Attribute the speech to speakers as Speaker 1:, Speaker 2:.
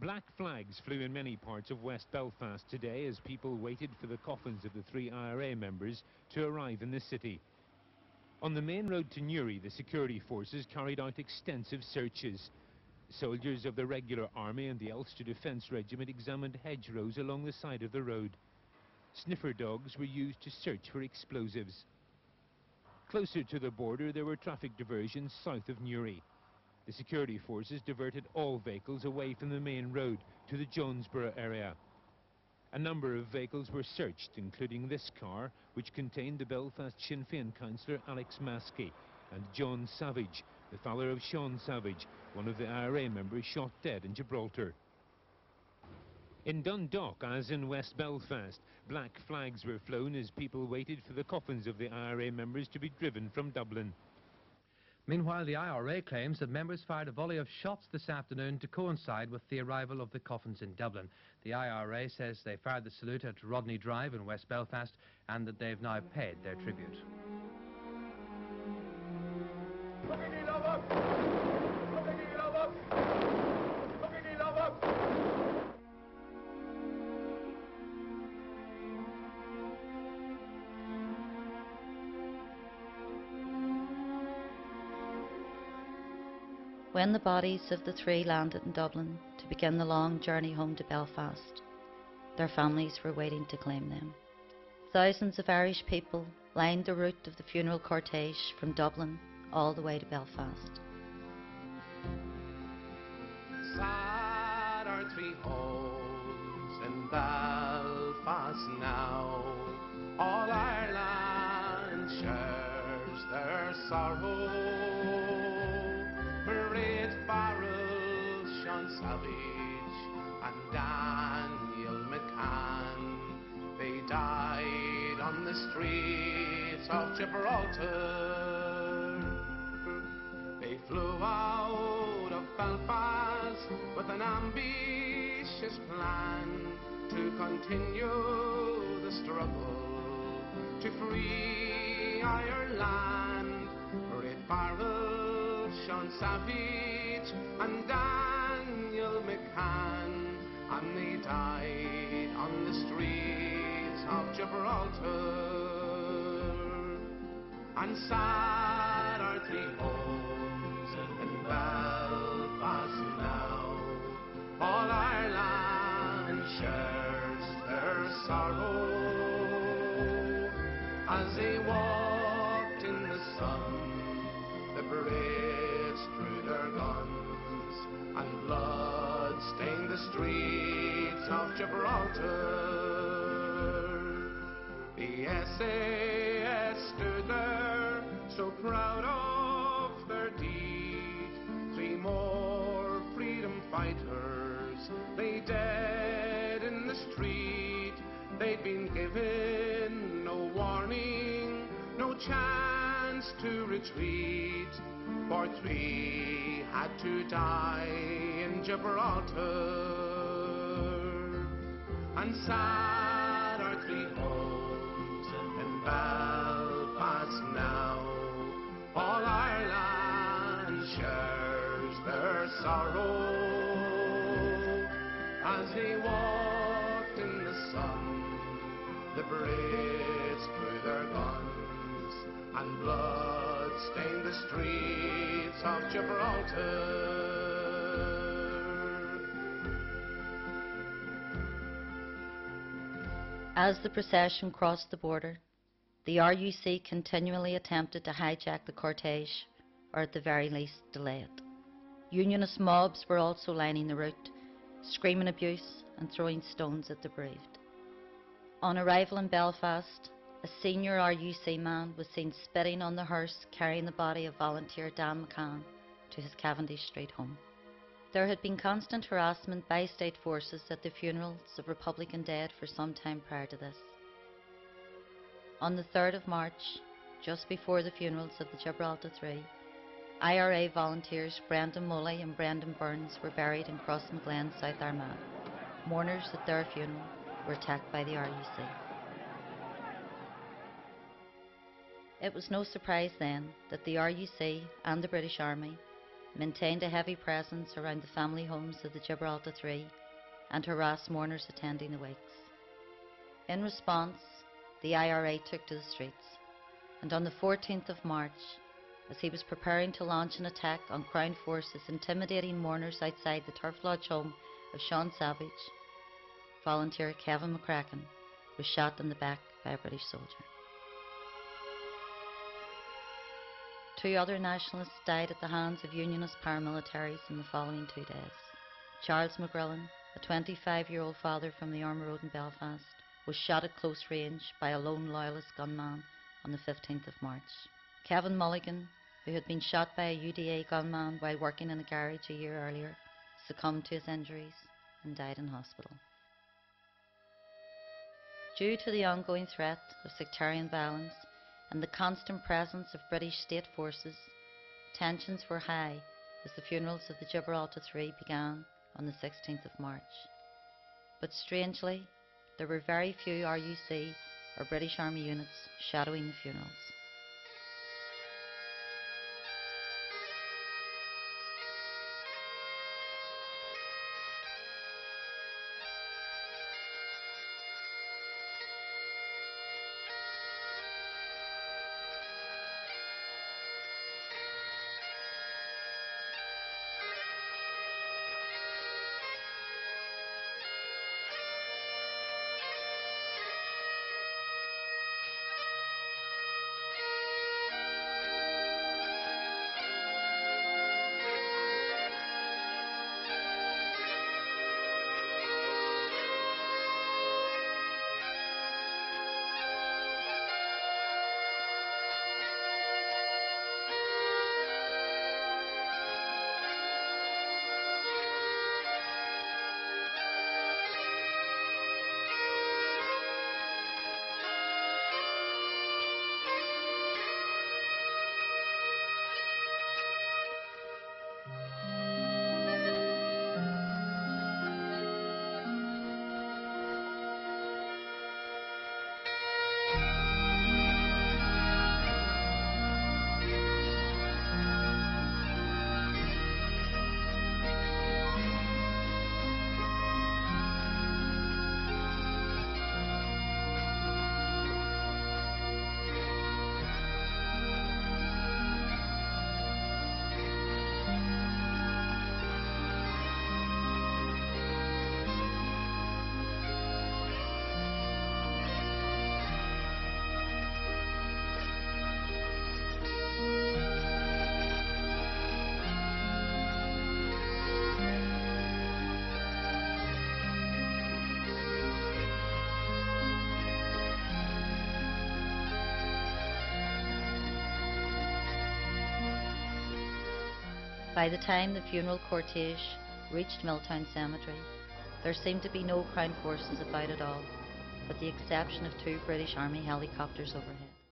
Speaker 1: Black flags flew in many parts of West Belfast today as people waited for the coffins of the 3 IRA members to arrive in the city. On the main road to Newry, the security forces carried out extensive searches. Soldiers of the regular army and the Ulster Defence Regiment examined hedgerows along the side of the road. Sniffer dogs were used to search for explosives. Closer to the border, there were traffic diversions south of Newry. The security forces diverted all vehicles away from the main road to the Jonesboro area. A number of vehicles were searched, including this car, which contained the Belfast Sinn Féin councillor Alex Maskey and John Savage, the father of Sean Savage, one of the IRA members shot dead in Gibraltar. In Dundalk, as in West Belfast, black flags were flown as people waited for the coffins of the IRA members to be driven from Dublin.
Speaker 2: Meanwhile, the IRA claims that members fired a volley of shots this afternoon to coincide with the arrival of the coffins in Dublin. The IRA says they fired the salute at Rodney Drive in West Belfast and that they've now paid their tribute.
Speaker 3: When the bodies of the 3 landed in Dublin to begin the long journey home to Belfast, their families were waiting to claim them. Thousands of Irish people lined the route of the funeral cortege from Dublin all the way to Belfast.
Speaker 4: Sad are 3 homes in Belfast now. All Ireland shares their sorrow. Sean Savage and Daniel McCann, they died on the streets of Gibraltar. They flew out of Belfast with an ambitious plan to continue the struggle to free Ireland. Red Farrell, Sean Savage and Daniel McCann, and they died on the streets of Gibraltar. And sad are 3 homes in Belfast now. All Ireland shares their sorrow as they walked in the sun. The Brits drew their guns and blood stained the streets of Gibraltar. The SAS stood there, so proud of their deed. 3 more freedom fighters lay dead in the street. They'd been given no warning, no chance to retreat, for 3 had to die in Gibraltar. And sad are 3 homes in Belfast now. All Ireland shares their sorrow as they walked in the sun. The Brits drew their guns and blood stained the streets of Gibraltar.
Speaker 3: As the procession crossed the border, the RUC continually attempted to hijack the cortege, or at the very least delay it. Unionist mobs were also lining the route, screaming abuse and throwing stones at the bereaved. On arrival in Belfast, a senior RUC man was seen spitting on the hearse carrying the body of volunteer Dan McCann to his Cavendish Street home. There had been constant harassment by state forces at the funerals of Republican dead for some time prior to this. On the 3rd of March, just before the funerals of the Gibraltar 3, IRA volunteers Brendan Mulley and Brendan Burns were buried in Crossmaglen, South Armagh. Mourners at their funeral were attacked by the RUC. It was no surprise then that the RUC and the British Army maintained a heavy presence around the family homes of the Gibraltar Three and harassed mourners attending the wakes. In response, the IRA took to the streets, and on the 14th of March, as he was preparing to launch an attack on Crown forces intimidating mourners outside the Turf Lodge home of Sean Savage, volunteer Kevin McCracken was shot in the back by a British soldier. 2 other nationalists died at the hands of Unionist paramilitaries in the following 2 days. Charles McGrillen, a 25-year-old father from the Armour Road in Belfast, was shot at close range by a lone loyalist gunman on the 15th of March. Kevin Mulligan, who had been shot by a UDA gunman while working in a garage a year earlier, succumbed to his injuries and died in hospital. Due to the ongoing threat of sectarian violence and the constant presence of British state forces, tensions were high as the funerals of the Gibraltar Three began on the 16th of March. But strangely, there were very few RUC or British Army units shadowing the funerals. By the time the funeral cortege reached Milltown Cemetery, there seemed to be no Crown forces about at all, with the exception of 2 British Army helicopters overhead.